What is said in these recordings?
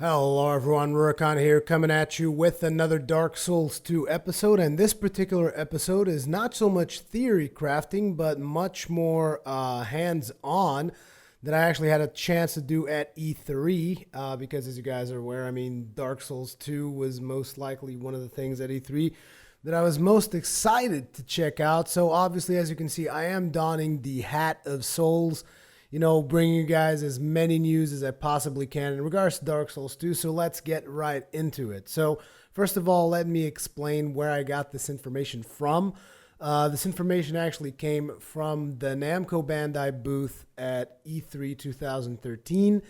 Hello everyone, Rurikhan here coming at you with another Dark Souls 2 episode, and this particular episode is not so much theory crafting, but much more hands-on that I actually had a chance to do at E3, because as you guys are aware, Dark Souls 2 was most likely one of the things at E3 that I was most excited to check out. So obviously, as you can see, I am donning the hat of Souls, bringing you guys as many news as I possibly can in regards to Dark Souls 2. So let's get right into it. So first of all, let me explain where I got this information from. This information actually came from the Namco Bandai booth at E3 2013.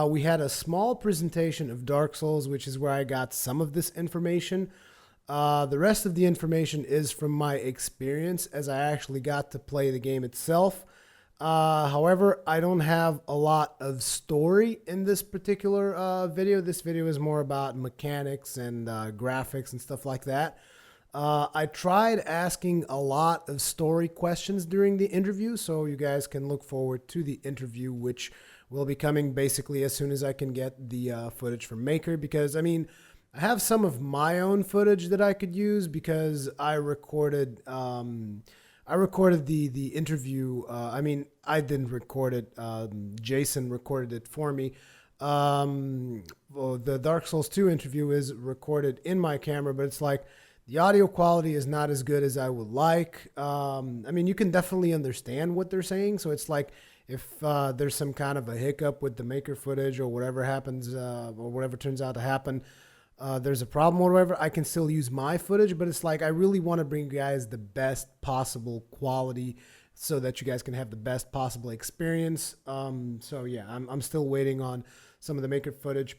We had a small presentation of Dark Souls, which is where I got some of this information. The rest of the information is from my experience as I actually got to play the game itself. However, I don't have a lot of story in this particular video. This video is more about mechanics and graphics and stuff like that. I tried asking a lot of story questions during the interview, so you guys can look forward to the interview, which will be coming basically as soon as I can get the footage from Maker, because I have some of my own footage that I could use because I recorded the interview. I didn't record it. Jason recorded it for me. The Dark Souls 2 interview is recorded in my camera, but it's like the audio quality is not as good as I would like. You can definitely understand what they're saying. So it's like if there's some kind of a hiccup with the Maker footage or whatever happens or whatever turns out to happen, there's a problem or whatever, I can still use my footage, but it's like I really want to bring you guys the best possible quality so that you guys can have the best possible experience. So yeah, I'm still waiting on some of the Maker footage.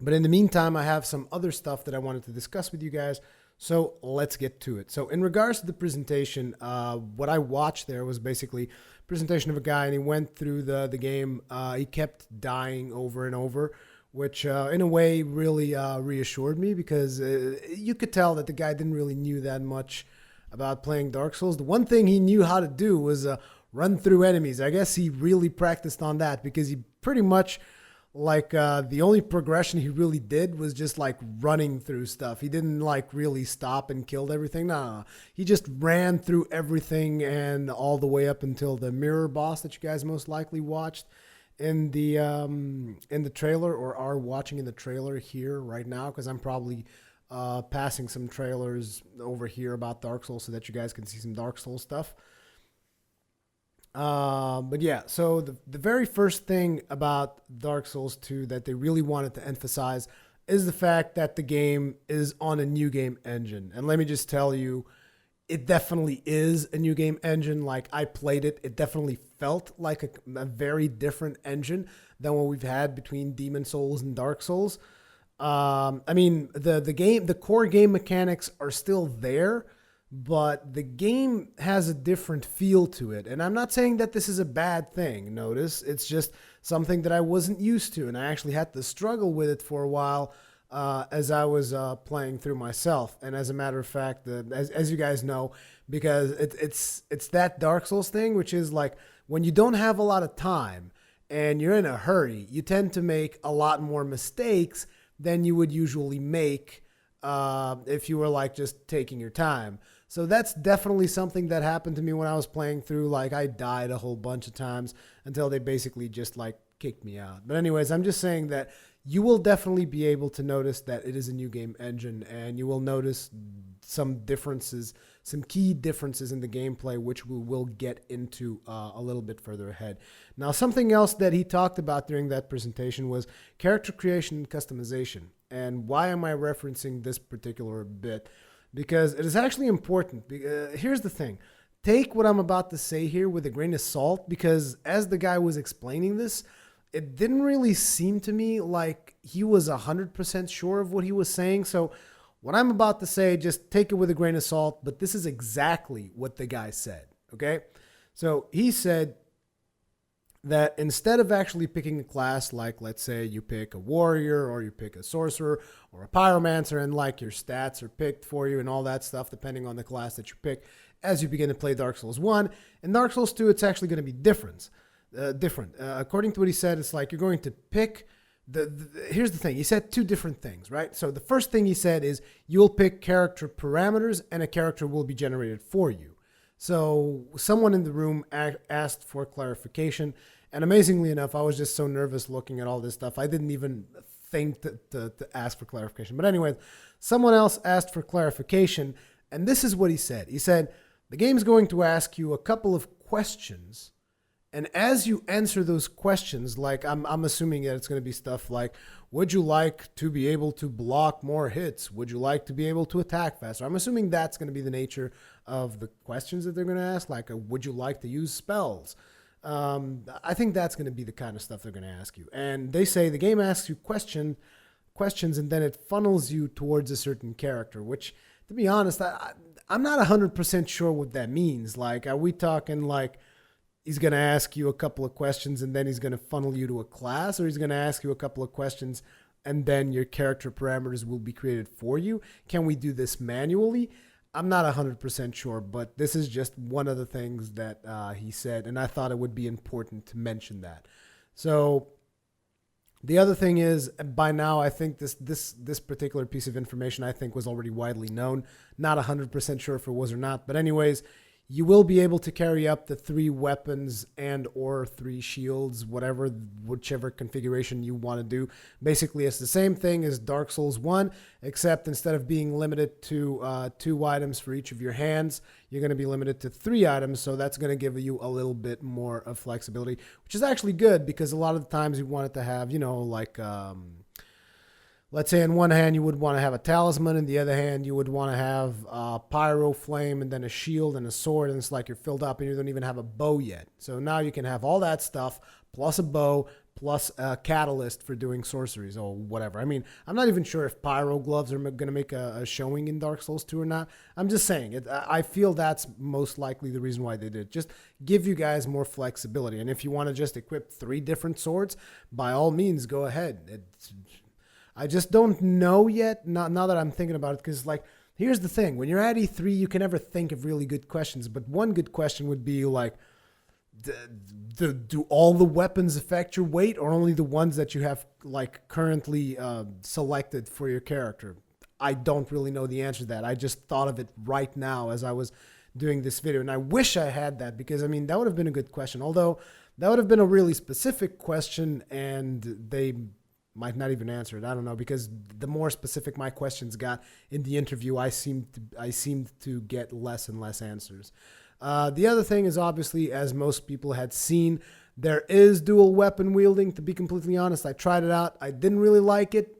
But in the meantime, I have some other stuff that I wanted to discuss with you guys. So let's get to it. So in regards to the presentation, what I watched there was basically a presentation of a guy, and he went through the game. He kept dying over and over, which in a way really reassured me, because you could tell that the guy didn't really knew that much about playing Dark Souls. The one thing he knew how to do was run through enemies. I guess he really practiced on that, because he pretty much, the only progression he really did was just like running through stuff. He didn't like really stop and killed everything. No. He just ran through everything and all the way up until the mirror boss that you guys most likely watched in the trailer, or are watching in the trailer here right now, because I'm probably passing some trailers over here about Dark Souls so that you guys can see some Dark Souls stuff. But yeah, so the very first thing about Dark Souls 2 that they really wanted to emphasize is the fact that the game is on a new game engine. And let me just tell you, it definitely is a new game engine. Like, I played it. It definitely felt like a very different engine than what we've had between Demon Souls and Dark Souls. The core game mechanics are still there, but the game has a different feel to it. And I'm not saying that this is a bad thing. Notice, it's just something that I wasn't used to, and I actually had to struggle with it for a while as I was playing through myself. And as a matter of fact, as you guys know, because it's that Dark Souls thing, which is like when you don't have a lot of time and you're in a hurry, you tend to make a lot more mistakes than you would usually make if you were like just taking your time. So that's definitely something that happened to me when I was playing through. Like, I died a whole bunch of times until they basically just like kicked me out. But anyways, I'm just saying that you will definitely be able to notice that it is a new game engine, and you will notice some differences, some key differences in the gameplay, which we will get into a little bit further ahead. Now, something else that he talked about during that presentation was character creation and customization. And why am I referencing this particular bit? Because it is actually important. Here's the thing. Take what I'm about to say here with a grain of salt, because as the guy was explaining this, it didn't really seem to me like he was 100% sure of what he was saying. So what I'm about to say, just take it with a grain of salt, but this is exactly what the guy said, okay? So he said that instead of actually picking a class, like let's say you pick a warrior or you pick a sorcerer or a pyromancer, and like your stats are picked for you and all that stuff, depending on the class that you pick as you begin to play Dark Souls 1. In Dark Souls 2, it's actually going to be different. According to what he said, it's like you're going to pick Here's the thing. He said two different things, right? So the first thing he said is you'll pick character parameters and a character will be generated for you. So someone in the room asked for clarification. And amazingly enough, I was just so nervous looking at all this stuff. I didn't even think to ask for clarification. But anyway, someone else asked for clarification. And this is what he said. He said, the game's going to ask you a couple of questions. And as you answer those questions, like I'm assuming that it's going to be stuff like, would you like to be able to block more hits? Would you like to be able to attack faster? I'm assuming that's going to be the nature of the questions that they're going to ask, like, would you like to use spells? I think that's going to be the kind of stuff they're going to ask you. And they say the game asks you questions and then it funnels you towards a certain character, which, to be honest, I'm not 100% sure what that means. Like, are we talking like, he's going to ask you a couple of questions and then he's going to funnel you to a class, or he's going to ask you a couple of questions and then your character parameters will be created for you? Can we do this manually? I'm not 100% sure, but this is just one of the things that he said, and I thought it would be important to mention that. So the other thing is, by now, I think this particular piece of information, I think, was already widely known. Not 100% sure if it was or not, but anyways, you will be able to carry up to 3 weapons and or 3 shields, whichever configuration you want to do. Basically, it's the same thing as Dark Souls 1, except instead of being limited to 2 items for each of your hands, you're going to be limited to 3 items, so that's going to give you a little bit more of flexibility, which is actually good because a lot of the times you want it to have, like... let's say in one hand you would want to have a talisman, in the other hand you would want to have a pyro flame and then a shield and a sword, and it's like you're filled up and you don't even have a bow yet. So now you can have all that stuff plus a bow plus a catalyst for doing sorceries or whatever. I mean, I'm not even sure if pyro gloves are going to make a showing in Dark Souls 2 or not. I'm just saying it. I feel that's most likely the reason why they did it. Just give you guys more flexibility. And if you want to just equip 3 different swords, by all means, go ahead. I just don't know yet, now that I'm thinking about it, because, like, here's the thing. When you're at E3, you can never think of really good questions, but one good question would be, like, do all the weapons affect your weight, or only the ones that you have, like, currently selected for your character? I don't really know the answer to that. I just thought of it right now as I was doing this video, and I wish I had that, because, I mean, that would have been a good question, although that would have been a really specific question, and they might not even answer it. I don't know, because the more specific my questions got in the interview, I seemed to get less and less answers. The other thing is, obviously, as most people had seen, there is dual weapon wielding. To be completely honest, I tried it out. I didn't really like it.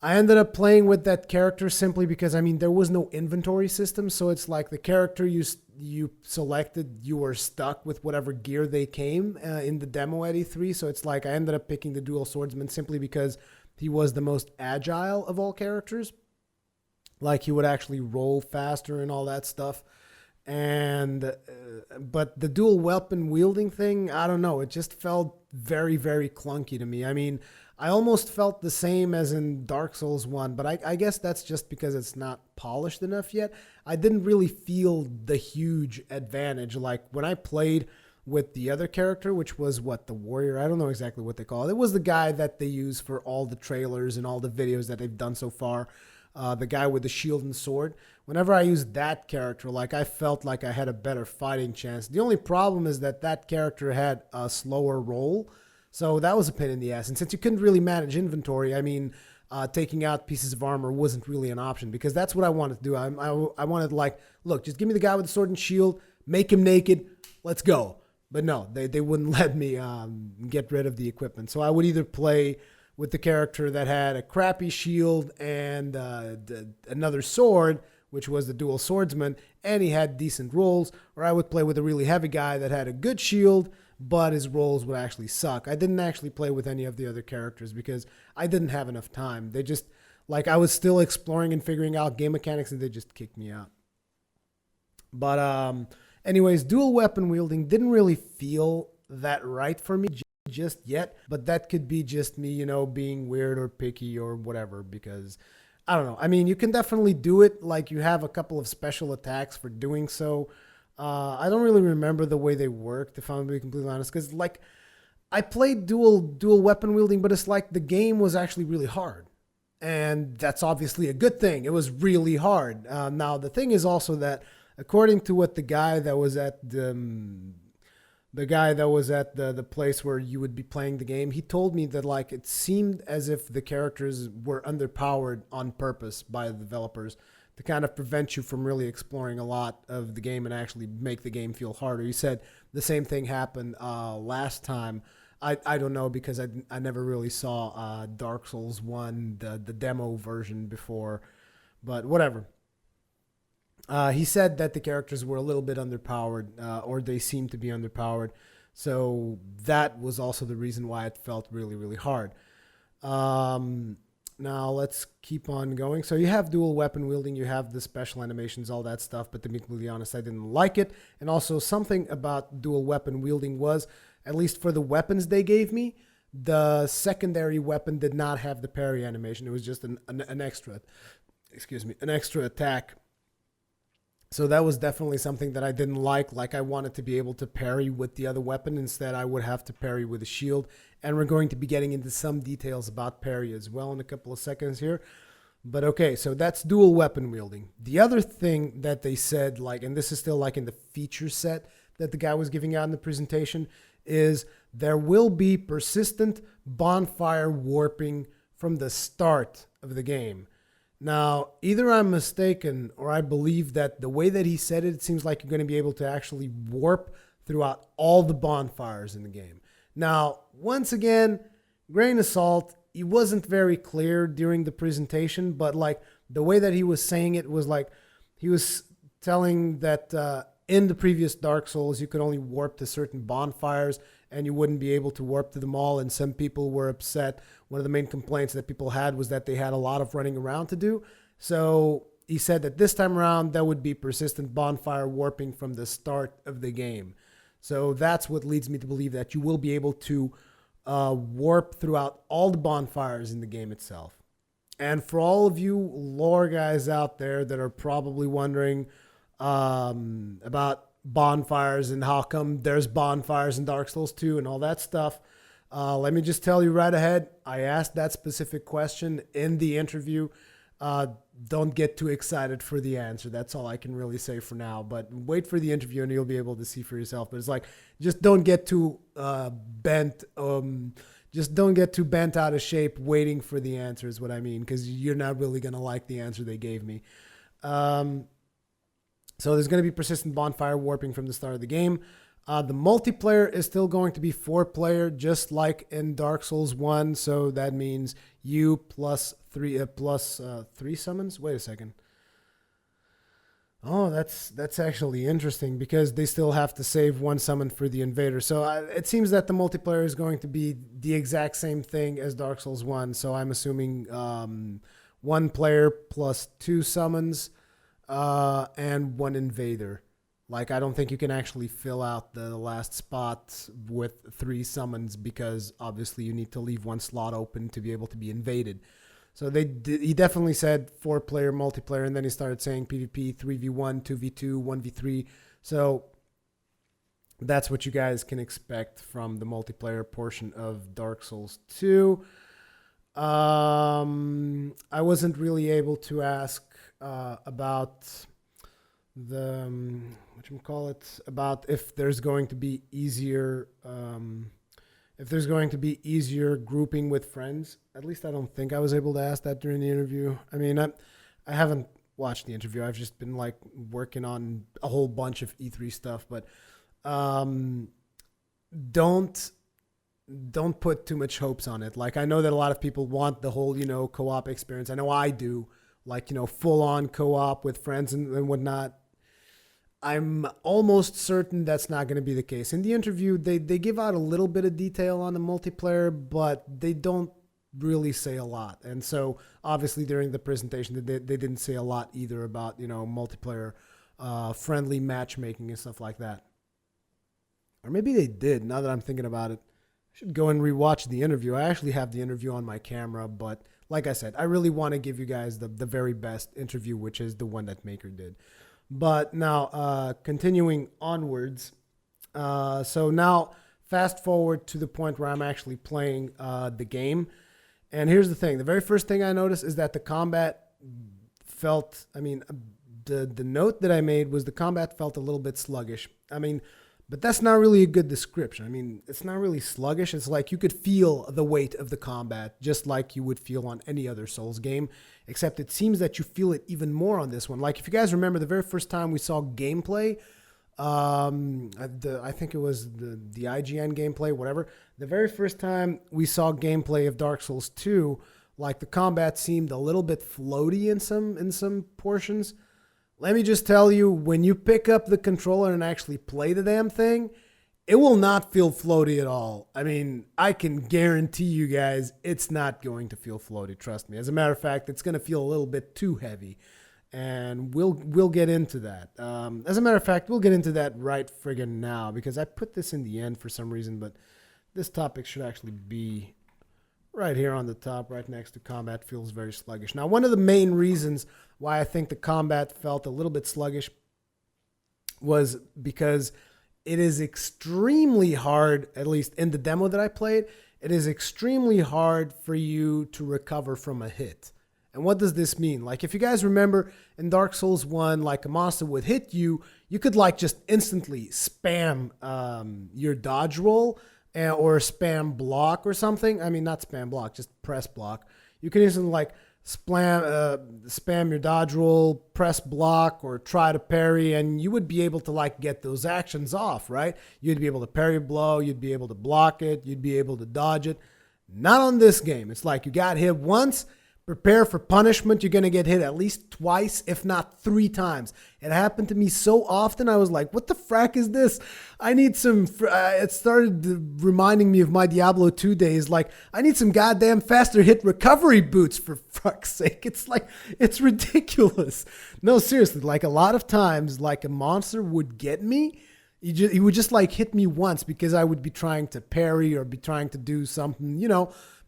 I ended up playing with that character simply because, I mean, there was no inventory system. So it's like the character you selected, you were stuck with whatever gear they came in the demo at E3. So it's like I ended up picking the dual swordsman simply because he was the most agile of all characters. Like, he would actually roll faster and all that stuff. And but the dual weapon wielding thing, I don't know. It just felt very, very clunky to me. I mean, I almost felt the same as in Dark Souls 1, but I guess that's just because it's not polished enough yet. I didn't really feel the huge advantage. Like, when I played with the other character, which was the warrior, I don't know exactly what they call it. It was the guy that they use for all the trailers and all the videos that they've done so far. The guy with the shield and sword. Whenever I used that character, like, I felt like I had a better fighting chance. The only problem is that character had a slower roll. So that was a pain in the ass. And since you couldn't really manage inventory, I mean, taking out pieces of armor wasn't really an option, because that's what I wanted to do. I wanted, like, look, just give me the guy with the sword and shield, make him naked, let's go. But no, they wouldn't let me get rid of the equipment. So I would either play with the character that had a crappy shield and another sword, which was the dual swordsman, and he had decent rolls, or I would play with a really heavy guy that had a good shield, but his rolls would actually suck. I didn't actually play with any of the other characters because I didn't have enough time. They just, like, I was still exploring and figuring out game mechanics, and they just kicked me out. But anyways, dual weapon wielding didn't really feel that right for me just yet, but that could be just me, being weird or picky or whatever, because I don't know. I mean, you can definitely do it. Like, you have a couple of special attacks for doing so. I don't really remember the way they worked, if I'm being completely honest, because, like, I played dual weapon wielding, but it's like the game was actually really hard. And that's obviously a good thing. It was really hard. Now, the thing is also that according to what the guy that was at the place where you would be playing the game, he told me that like it seemed as if the characters were underpowered on purpose by the developers to kind of prevent you from really exploring a lot of the game and actually make the game feel harder. He said the same thing happened last time. I don't know because I never really saw Dark Souls 1, the demo version before, but whatever. He said that the characters were a little bit underpowered, or they seemed to be underpowered. So that was also the reason why it felt really, really hard. Now let's keep on going. So you have dual weapon wielding, you have the special animations, all that stuff. But to be completely honest, I didn't like it. And also something about dual weapon wielding was, at least for the weapons they gave me, the secondary weapon did not have the parry animation. It was just an extra, an extra attack. So that was definitely something that I didn't like. Like I wanted to be able to parry with the other weapon. Instead, I would have to parry with a shield. And we're going to be getting into some details about parry as well in a couple of seconds here. But okay, so that's dual weapon wielding. The other thing that they said, like, and this is still like in the feature set that the guy was giving out in the presentation, is there will be persistent bonfire warping from the start of the game. Now, either I'm mistaken or I believe that the way that he said it, it seems like you're going to be able to actually warp throughout all the bonfires in the game. Now, once again, grain of salt, he wasn't very clear during the presentation, but like the way that he was saying it was like he was telling that in the previous Dark Souls, you could only warp to certain bonfires and you wouldn't be able to warp to them all. And some people were upset. One of the main complaints that people had was that they had a lot of running around to do. So he said that this time around, there would be persistent bonfire warping from the start of the game. So that's what leads me to believe that you will be able to warp throughout all the bonfires in the game itself. And for all of you lore guys out there that are probably wondering about bonfires and how come there's bonfires in Dark Souls 2 and all that stuff, let me just tell you right ahead, I asked that specific question in the interview. Don't get too excited for the answer. That's all I can really say for now. But wait for the interview and you'll be able to see for yourself. But it's like, just don't get too bent. Just don't get too bent out of shape waiting for the answer is what I mean. Because you're not really going to like the answer they gave me. So there's going to be persistent bonfire warping from the start of the game. The multiplayer is still going to be 4-player, just like in Dark Souls 1. So that means you plus three summons. Wait a second. Oh, that's actually interesting because they still have to save one summon for the invader. So it seems that the multiplayer is going to be the exact same thing as Dark Souls 1. So I'm assuming 1 player plus 2 summons and 1 invader. Like, I don't think you can actually fill out the last spot with 3 summons because obviously you need to leave 1 slot open to be able to be invaded. So he definitely said 4-player multiplayer, and then he started saying PvP, 3v1, 2v2, 1v3. So that's what you guys can expect from the multiplayer portion of Dark Souls 2. I wasn't really able to ask about the about if there's going to be easier grouping with friends. At least I don't think I was able to ask that during the interview. I mean, I haven't watched the interview. I've just been like working on a whole bunch of E3 stuff, but don't put too much hopes on it. Like, I know that a lot of people want the whole, co-op experience. I know I do, like, full on co-op with friends and whatnot. I'm almost certain that's not going to be the case. In the interview, they give out a little bit of detail on the multiplayer, but they don't really say a lot. And so, obviously, during the presentation, they didn't say a lot either about, multiplayer friendly matchmaking and stuff like that. Or maybe they did, now that I'm thinking about it. I should go and rewatch the interview. I actually have the interview on my camera, but like I said, I really want to give you guys the very best interview, which is the one that Maker did. But now, continuing onwards, so now fast forward to the point where I'm actually playing the game. And here's the thing. The very first thing I noticed is that the combat felt, the note that I made was the combat felt a little bit sluggish. But that's not really a good description. It's not really sluggish. It's like you could feel the weight of the combat just like you would feel on any other Souls game, except it seems that you feel it even more on this one. Like if you guys remember the very first time we saw gameplay, I think it was the IGN gameplay, whatever. The very first time we saw gameplay of Dark Souls 2, like the combat seemed a little bit floaty in some portions. Let me just tell you, when you pick up the controller and actually play the damn thing, it will not feel floaty at all. I can guarantee you guys it's not going to feel floaty, trust me. As a matter of fact, it's going to feel a little bit too heavy. And we'll get into that. As a matter of fact, we'll get into that right friggin' now, because I put this in the end for some reason, but this topic should actually be right here on the top, right next to combat feels very sluggish. Now, one of the main reasons why I think the combat felt a little bit sluggish was because it is extremely hard, at least in the demo that I played, it is extremely hard for you to recover from a hit. And what does this mean? Like, if you guys remember in Dark Souls 1, like a monster would hit you, you could like just instantly spam your dodge roll or spam block or something. Not spam block, just press block. You can instantly like spam your dodge roll, press block, or try to parry, and you would be able to like get those actions off, right? You'd be able to parry a blow, you'd be able to block it, you'd be able to dodge it. Not on this game. It's like you got hit once, prepare for punishment. You're going to get hit at least twice, if not 3 times. It happened to me so often. I was like, what the frack is this? I need some, it started reminding me of my Diablo 2 days. Like, I need some goddamn faster hit recovery boots, for fuck's sake. It's like, it's ridiculous. No, seriously, like a lot of times, like a monster would get me. He would just like hit me once because I would be trying to parry or be trying to do something,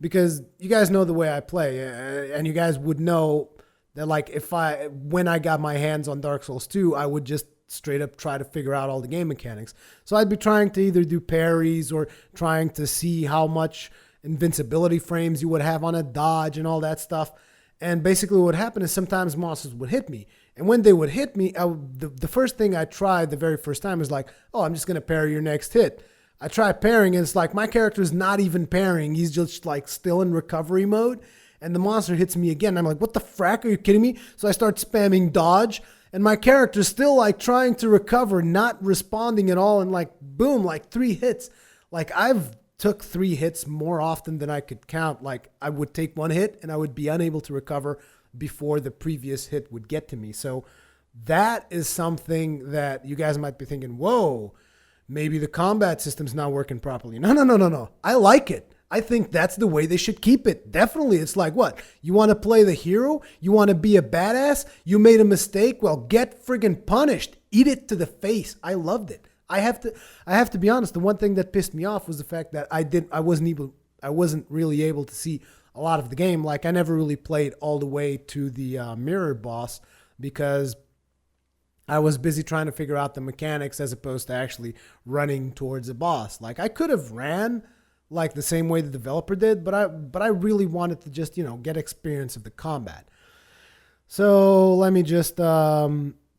because you guys know the way I play, and you guys would know that like when I got my hands on Dark Souls 2, I would just straight up try to figure out all the game mechanics. So I'd be trying to either do parries or trying to see how much invincibility frames you would have on a dodge and all that stuff. And basically what would happen is sometimes monsters would hit me. And when they would hit me, the first thing I tried the very first time was like, oh, I'm just going to parry your next hit. I try parrying, and it's like my character's not even parrying. He's just like still in recovery mode. And the monster hits me again. I'm like, what the frack? Are you kidding me? So I start spamming dodge. And my character's still like trying to recover, not responding at all. And like, boom, like 3 hits. Like I've took 3 hits more often than I could count. Like I would take 1 hit and I would be unable to recover before the previous hit would get to me. So that is something that you guys might be thinking, whoa, maybe the combat system's not working properly. No. I like it. I think that's the way they should keep it. Definitely. It's like, what? You want to play the hero? You want to be a badass? You made a mistake? Well, get friggin' punished. Eat it to the face. I loved it. I have to be honest. The one thing that pissed me off was the fact that I wasn't really able to see a lot of the game. Like I never really played all the way to the mirror boss because I was busy trying to figure out the mechanics as opposed to actually running towards a boss. Like I could have ran like the same way the developer did, but I really wanted to just, get experience of the combat. So let me just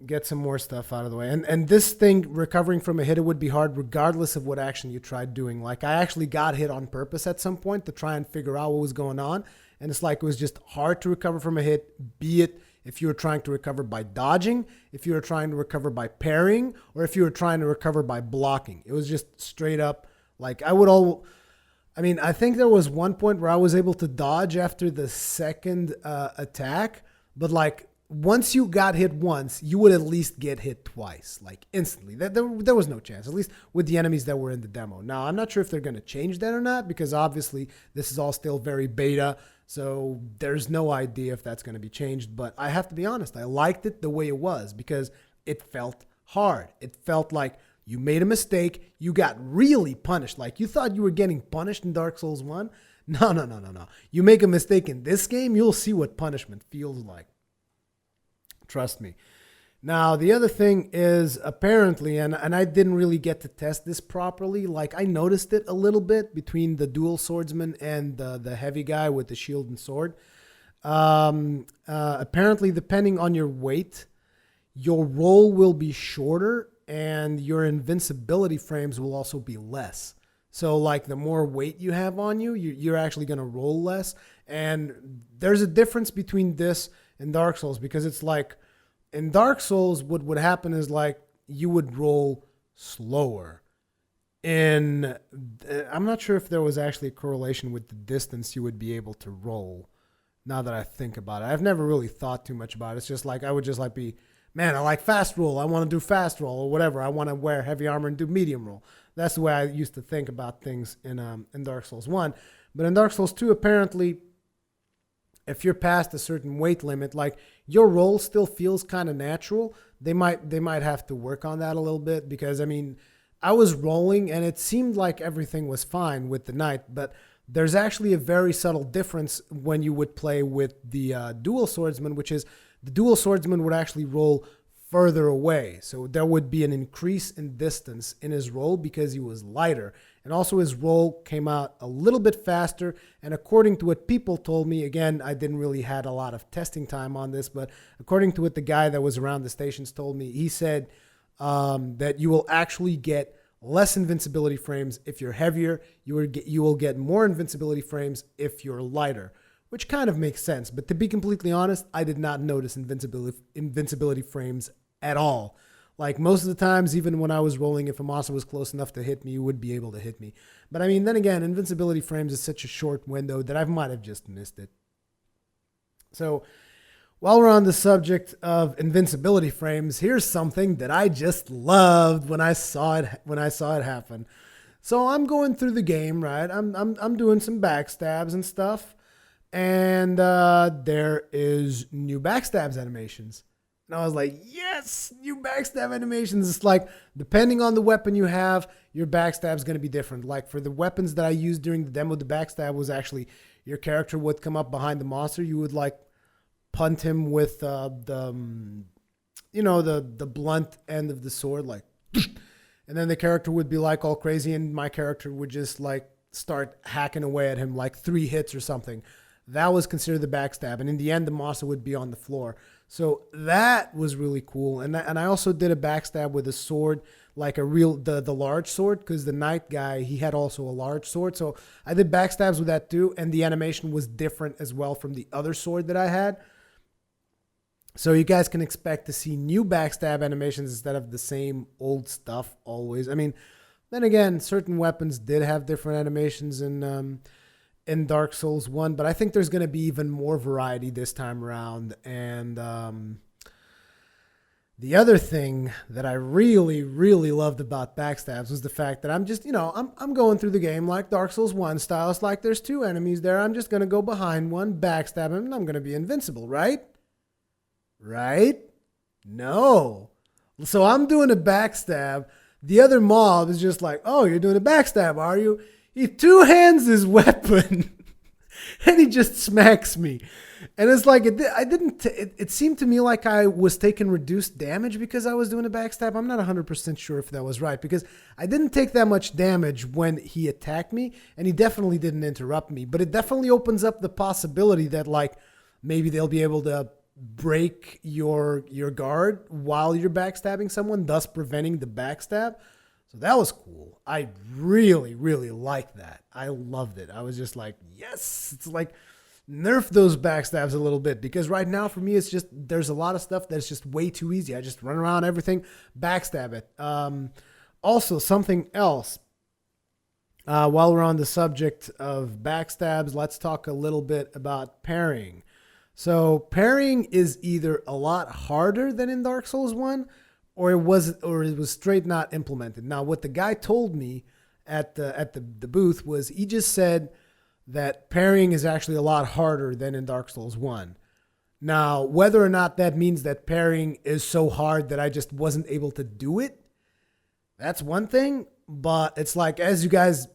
get some more stuff out of the way. And this thing, recovering from a hit, it would be hard regardless of what action you tried doing. Like I actually got hit on purpose at some point to try and figure out what was going on. And it's like it was just hard to recover from a hit, be it if you were trying to recover by dodging, if you were trying to recover by parrying, or if you were trying to recover by blocking. It was just straight up like I think there was one point where I was able to dodge after the second attack, but like once you got hit once, you would at least get hit twice, like instantly. There was no chance, at least with the enemies that were in the demo. Now, I'm not sure if they're going to change that or not, because obviously this is all still very beta, so there's no idea if that's going to be changed. But I have to be honest, I liked it the way it was because it felt hard. It felt like you made a mistake, you got really punished. Like you thought you were getting punished in Dark Souls 1. No. You make a mistake in this game, you'll see what punishment feels like. Trust me. Now, the other thing is apparently, and I didn't really get to test this properly, like I noticed it a little bit between the dual swordsman and the heavy guy with the shield and sword. Apparently, depending on your weight, your roll will be shorter and your invincibility frames will also be less. So, like, the more weight you have on you, you're actually going to roll less. And there's a difference between this and Dark Souls because it's like in Dark Souls, what would happen is like you would roll slower. In I'm not sure if there was actually a correlation with the distance you would be able to roll. Now that I think about it, I've never really thought too much about it. It's just like I would just like be, man, I like fast roll. I want to do fast roll or whatever. I want to wear heavy armor and do medium roll. That's the way I used to think about things in Dark Souls 1. But in Dark Souls 2, apparently, if you're past a certain weight limit, like your roll still feels kind of natural. They might have to work on that a little bit because I mean, I was rolling and it seemed like everything was fine with the knight, but there's actually a very subtle difference when you would play with the dual swordsman, which is the dual swordsman would actually roll further away. So there would be an increase in distance in his roll because he was lighter. And also his roll came out a little bit faster. And according to what people told me, again, I didn't really had a lot of testing time on this, but according to what the guy that was around the stations told me, he said that you will actually get less invincibility frames if you're heavier. You will get more invincibility frames if you're lighter, which kind of makes sense. But to be completely honest, I did not notice invincibility frames at all. Like most of the times, even when I was rolling, if a monster was close enough to hit me, you would be able to hit me. But I mean, then again, invincibility frames is such a short window that I might have just missed it. So while we're on the subject of invincibility frames, here's something that I just loved when I saw it happen. So I'm going through the game, right? I'm doing some backstabs and stuff. And there is new backstabs animations. And I was like, yes, new backstab animations. It's like, depending on the weapon you have, your backstab is going to be different. Like for the weapons that I used during the demo, the backstab was actually your character would come up behind the monster. You would like punt him with the blunt end of the sword, like, and then the character would be like all crazy, and my character would just like start hacking away at him like 3 hits or something. That was considered the backstab. And in the end, the monster would be on the floor. So that was really cool. And I also did a backstab with a sword, like the large sword, because the knight guy, he had also a large sword. So I did backstabs with that too. And the animation was different as well from the other sword that I had. So you guys can expect to see new backstab animations instead of the same old stuff always. I mean, then again, certain weapons did have different animations in Dark Souls 1, but I think there's going to be even more variety this time around. And the other thing that I really, really loved about backstabs was the fact that I'm just, I'm going through the game like Dark Souls 1 style. It's like there's 2 enemies there. I'm just going to go behind one, backstab him, and I'm going to be invincible, right? Right? No. So I'm doing a backstab. The other mob is just like, oh, you're doing a backstab, are you? He 2-hands his weapon and he just smacks me. And it's like, it seemed to me like I was taking reduced damage because I was doing a backstab. I'm not 100% sure if that was right because I didn't take that much damage when he attacked me and he definitely didn't interrupt me. But it definitely opens up the possibility that like maybe they'll be able to break your guard while you're backstabbing someone, thus preventing the backstab. So that was cool. I really, really liked that. I loved it. I was just like, yes, it's like nerf those backstabs a little bit because right now for me, it's just, there's a lot of stuff that's just way too easy. I just run around everything, backstab it. Also something else, while we're on the subject of backstabs, let's talk a little bit about parrying. So parrying is either a lot harder than in Dark Souls 1 or it was straight not implemented. Now, what the guy told me at the booth was he just said that parrying is actually a lot harder than in Dark Souls 1. Now, whether or not that means that parrying is so hard that I just wasn't able to do it, that's one thing. But it's like, if you guys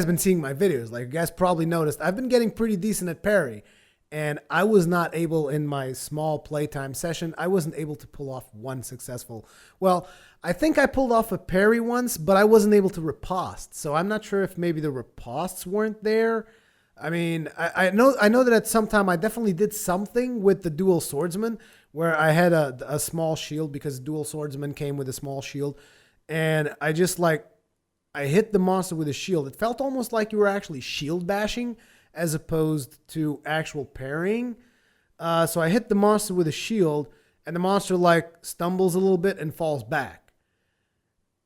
been seeing my videos, like you guys probably noticed, I've been getting pretty decent at parry. And I was not able, in my small playtime session, I wasn't able to pull off one successful. Well, I think I pulled off a parry once, but I wasn't able to riposte. So I'm not sure if maybe the ripostes weren't there. I mean, I know that at some time I definitely did something with the dual swordsman where I had a small shield because dual swordsman came with a small shield, and I just like I hit the monster with a shield. It felt almost like you were actually shield bashing as opposed to actual parrying. So I hit the monster with a shield, and the monster like stumbles a little bit and falls back.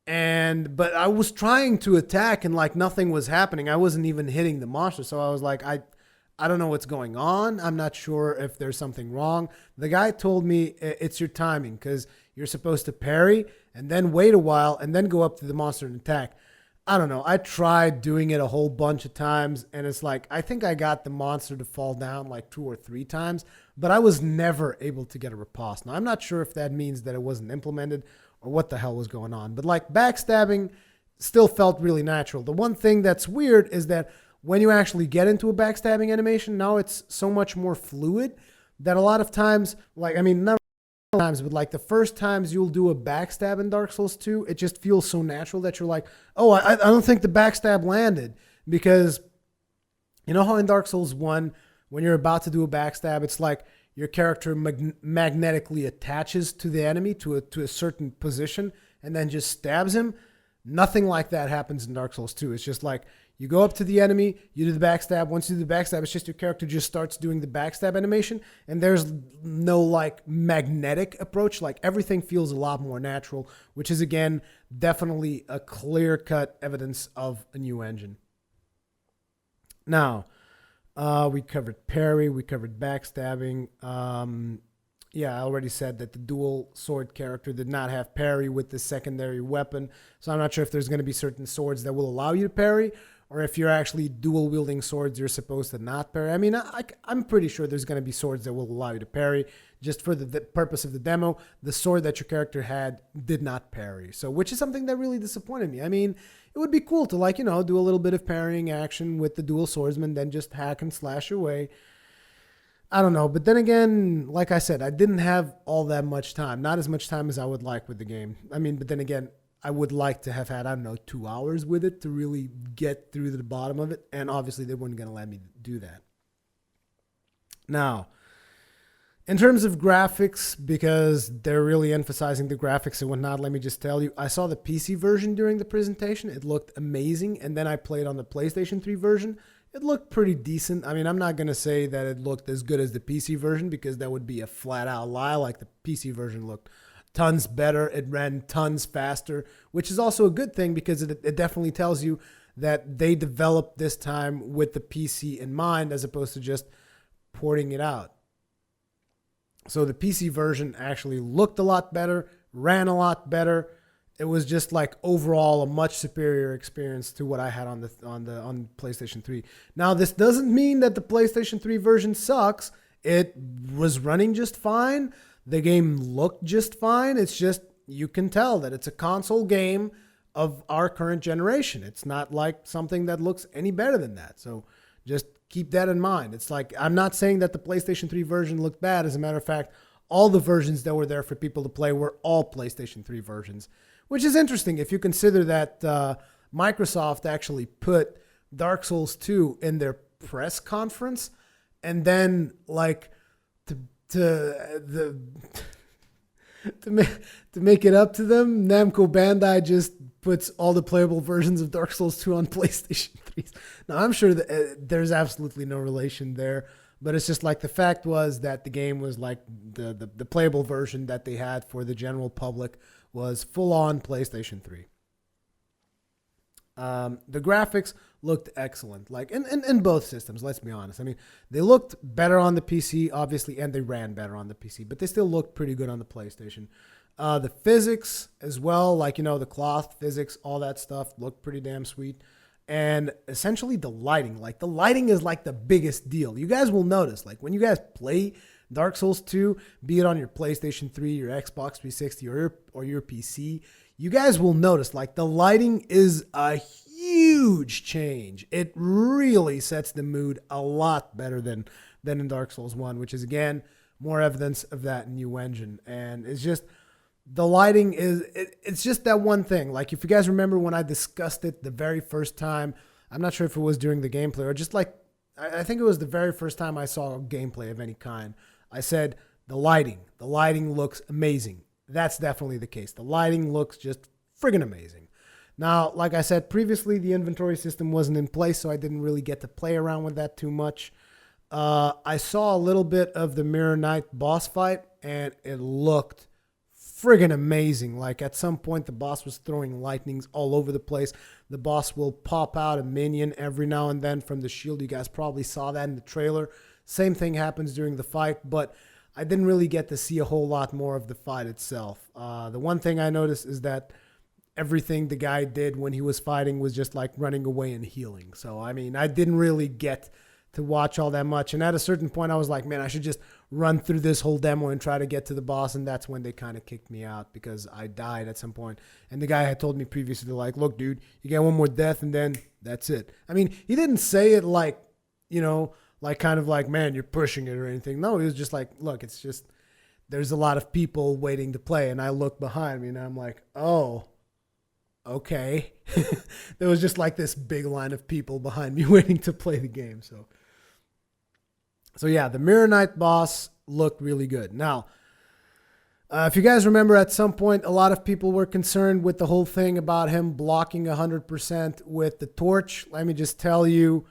But I was trying to attack and like nothing was happening. I wasn't even hitting the monster. So I was like, I don't know what's going on. I'm not sure if there's something wrong. The guy told me it's your timing because you're supposed to parry and then wait a while and then go up to the monster and attack. I don't know. I tried doing it a whole bunch of times, and it's like I think I got the monster to fall down like 2 or 3 times, but I was never able to get a riposte. Now, I'm not sure if that means that it wasn't implemented or what the hell was going on, but like backstabbing still felt really natural. The one thing that's weird is that when you actually get into a backstabbing animation, now it's so much more fluid that a lot of times, like, I mean, not times, but like the first times you'll do a backstab in Dark Souls 2, it just feels so natural that you're like, oh, I don't think the backstab landed. Because you know how in Dark Souls 1, when you're about to do a backstab, it's like your character magnetically attaches to the enemy to a certain position and then just stabs him? Nothing like that happens in Dark Souls 2. It's just like you go up to the enemy, you do the backstab. Once you do the backstab, it's just your character just starts doing the backstab animation, and there's no like magnetic approach. Like everything feels a lot more natural, which is again definitely a clear-cut evidence of a new engine. Now, we covered parry, we covered backstabbing. Yeah, I already said that the dual sword character did not have parry with the secondary weapon. So I'm not sure if there's going to be certain swords that will allow you to parry, or if you're actually dual wielding swords, you're supposed to not parry. I mean, I'm pretty sure there's going to be swords that will allow you to parry. Just for the purpose of the demo, the sword that your character had did not parry. So, which is something that really disappointed me. I mean, it would be cool to like, do a little bit of parrying action with the dual swordsman, then just hack and slash your way. I don't know. But then again, like I said, I didn't have all that much time. Not as much time as I would like with the game. I mean, but then again, I would like to have had, I don't know, 2 hours with it to really get through to the bottom of it. And obviously, they weren't going to let me do that. Now, in terms of graphics, because they're really emphasizing the graphics and whatnot, let me just tell you, I saw the PC version during the presentation. It looked amazing. And then I played on the PlayStation 3 version. It looked pretty decent. I mean, I'm not going to say that it looked as good as the PC version because that would be a flat out lie. Like the PC version looked tons better. It ran tons faster, which is also a good thing because it definitely tells you that they developed this time with the PC in mind as opposed to just porting it out. So the PC version actually looked a lot better, ran a lot better. It was just like overall a much superior experience to what I had on PlayStation 3. Now, this doesn't mean that the PlayStation 3 version sucks. It was running just fine. The game looked just fine. It's just you can tell that it's a console game of our current generation. It's not like something that looks any better than that. So just keep that in mind. It's like I'm not saying that the PlayStation 3 version looked bad. As a matter of fact, all the versions that were there for people to play were all PlayStation 3 versions. Which is interesting if you consider that Microsoft actually put Dark Souls 2 in their press conference, and then like to make it up to them, Namco Bandai just puts all the playable versions of Dark Souls 2 on PlayStation 3. Now I'm sure that there's absolutely no relation there, but it's just like the fact was that the game was like the playable version that they had for the general public was full-on PlayStation 3. The graphics looked excellent, like in both systems, let's be honest. I mean, they looked better on the PC, obviously, and they ran better on the PC, but they still looked pretty good on the PlayStation. The physics as well, like, the cloth physics, all that stuff looked pretty damn sweet. And essentially the lighting is like the biggest deal. You guys will notice, like when you guys play Dark Souls 2, be it on your PlayStation 3, your Xbox 360, or your PC, you guys will notice like the lighting is a huge change. It really sets the mood a lot better than than in Dark Souls 1, which is, again, more evidence of that new engine. And it's just, the lighting is, it's just that one thing. Like, if you guys remember when I discussed it the very first time, I'm not sure if it was during the gameplay or just like, I think it was the very first time I saw gameplay of any kind. I said, the lighting looks amazing. That's definitely the case. The lighting looks just friggin' amazing. Now, like I said previously, the inventory system wasn't in place, so I didn't really get to play around with that too much. I saw a little bit of the Mirror Knight boss fight, and it looked friggin' amazing. Like, at some point, the boss was throwing lightnings all over the place. The boss will pop out a minion every now and then from the shield. You guys probably saw that in the trailer. Same thing happens during the fight, but I didn't really get to see a whole lot more of the fight itself. The one thing I noticed is that everything the guy did when he was fighting was just like running away and healing. So, I mean, I didn't really get to watch all that much. And at a certain point, I was like, man, I should just run through this whole demo and try to get to the boss. And that's when they kind of kicked me out because I died at some point. And the guy had told me previously, like, look, dude, you get one more death and then that's it. I mean, he didn't say it like, you know, like kind of like, man, you're pushing it or anything. No, he was just like, look, it's just, there's a lot of people waiting to play. And I look behind me and I'm like, oh, okay. There was just like this big line of people behind me waiting to play the game. So yeah, the Mirror Knight boss looked really good. Now, if you guys remember, at some point, a lot of people were concerned with the whole thing about him blocking 100% with the torch. Let me just tell you,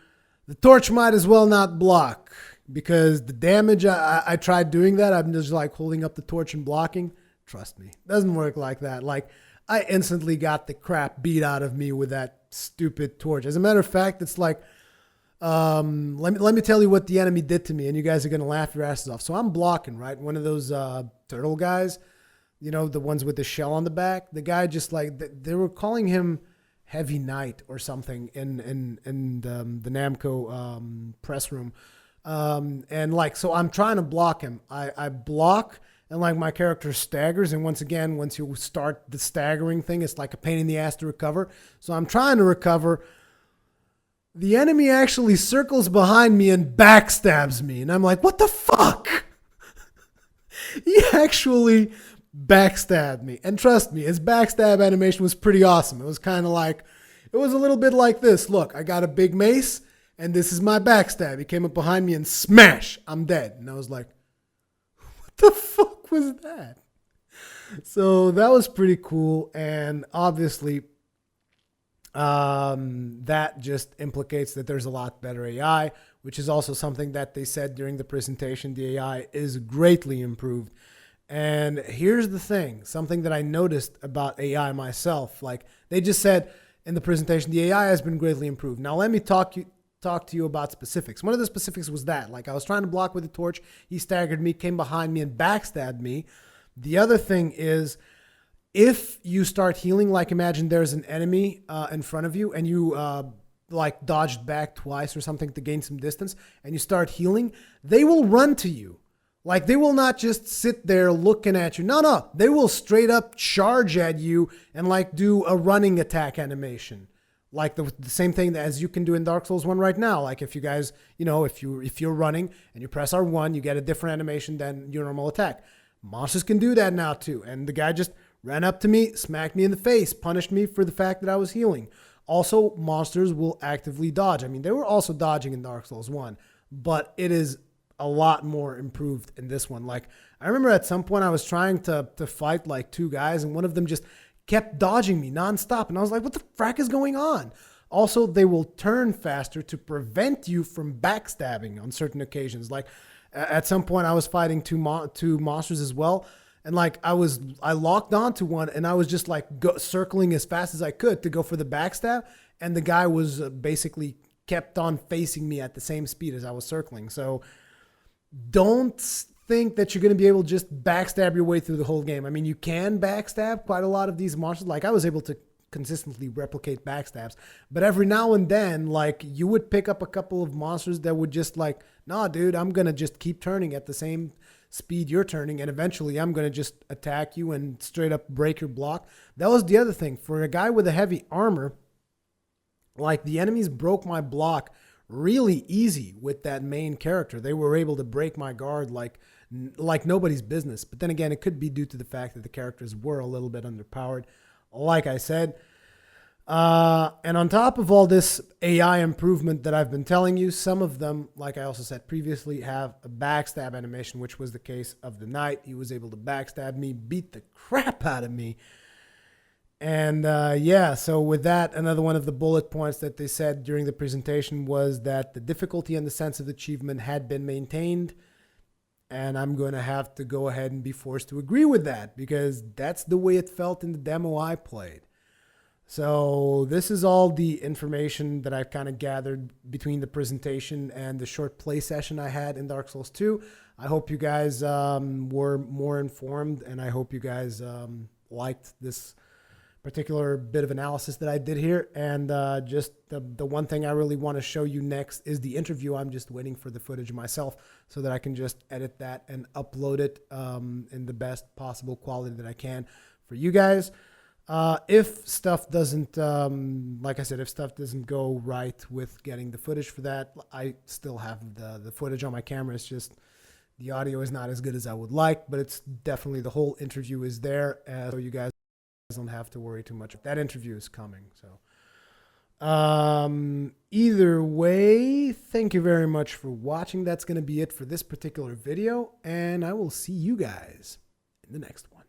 the torch might as well not block because the damage, I tried doing that. I'm just like holding up the torch and blocking. Trust me, it doesn't work like that. Like, I instantly got the crap beat out of me with that stupid torch. As a matter of fact, it's like, let me tell you what the enemy did to me, and you guys are going to laugh your asses off. So I'm blocking, right? One of those turtle guys, you know, the ones with the shell on the back. The guy just like, they were calling him Heavy Knight or something in the Namco press room. And like, so I'm trying to block him. I block, and like my character staggers. And once again, once you start the staggering thing, it's like a pain in the ass to recover. So I'm trying to recover. The enemy actually circles behind me and backstabs me. And I'm like, what the fuck? He actually backstabbed me. And trust me, his backstab animation was pretty awesome. It was kind of like, it was a little bit like this. Look, I got a big mace, and this is my backstab. He came up behind me and smash, I'm dead. And I was like, what the fuck was that? So that was pretty cool. And obviously, that just implicates that there's a lot better AI, which is also something that they said during the presentation. The AI is greatly improved. And here's the thing, something that I noticed about AI myself. Like, they just said in the presentation, the AI has been greatly improved. Now, let me talk to you about specifics. One of the specifics was that, like, I was trying to block with the torch. He staggered me, came behind me, and backstabbed me. The other thing is, if you start healing, like imagine there's an enemy in front of you and you like dodged back twice or something to gain some distance and you start healing, they will run to you. Like, they will not just sit there looking at you. No, they will straight up charge at you and like do a running attack animation. Like the same thing as you can do in Dark Souls 1 right now. Like, if you guys, you know, if you're running and you press R1, you get a different animation than your normal attack. Monsters can do that now too. And the guy just ran up to me, smacked me in the face, punished me for the fact that I was healing. Also, monsters will actively dodge. I mean, they were also dodging in Dark Souls 1, but it is a lot more improved in this one. Like, I remember at some point I was trying to fight like two guys, and one of them just kept dodging me nonstop. And I was like, what the frack is going on? Also, they will turn faster to prevent you from backstabbing on certain occasions. Like, at some point I was fighting two monsters as well. And like, I locked onto one and I was just like circling as fast as I could to go for the backstab. And the guy was basically kept on facing me at the same speed as I was circling. So don't think that you're going to be able to just backstab your way through the whole game. I mean, you can backstab quite a lot of these monsters. Like, I was able to consistently replicate backstabs, but every now and then, like, you would pick up a couple of monsters that would just like, nah, dude, I'm going to just keep turning at the same speed you're turning, and eventually I'm going to just attack you and straight up break your block. That was the other thing. For a guy with a heavy armor, like, the enemies broke my block really easy with that main character. They were able to break my guard like nobody's business. But then again, it could be due to the fact that the characters were a little bit underpowered, like I said. And on top of all this AI improvement that I've been telling you, some of them, like I also said previously, have a backstab animation, which was the case of the knight. He was able to backstab me, beat the crap out of me. And yeah, so with that, another one of the bullet points that they said during the presentation was that the difficulty and the sense of achievement had been maintained. And I'm going to have to go ahead and be forced to agree with that, because that's the way it felt in the demo I played. So this is all the information that I've kind of gathered between the presentation and the short play session I had in Dark Souls 2. I hope you guys were more informed, and I hope you guys liked this particular bit of analysis that I did here. And just the one thing I really want to show you next is the interview. I'm just waiting for the footage myself so that I can just edit that and upload it in the best possible quality that I can for you guys. If stuff doesn't, like I said, if stuff doesn't go right with getting the footage for that, I still have the footage on my camera. It's just the audio is not as good as I would like, but it's definitely, the whole interview is there. So you guys don't have to worry too much. That interview is coming. So either way, thank you very much for watching. That's going to be it for this particular video, and I will see you guys in the next one.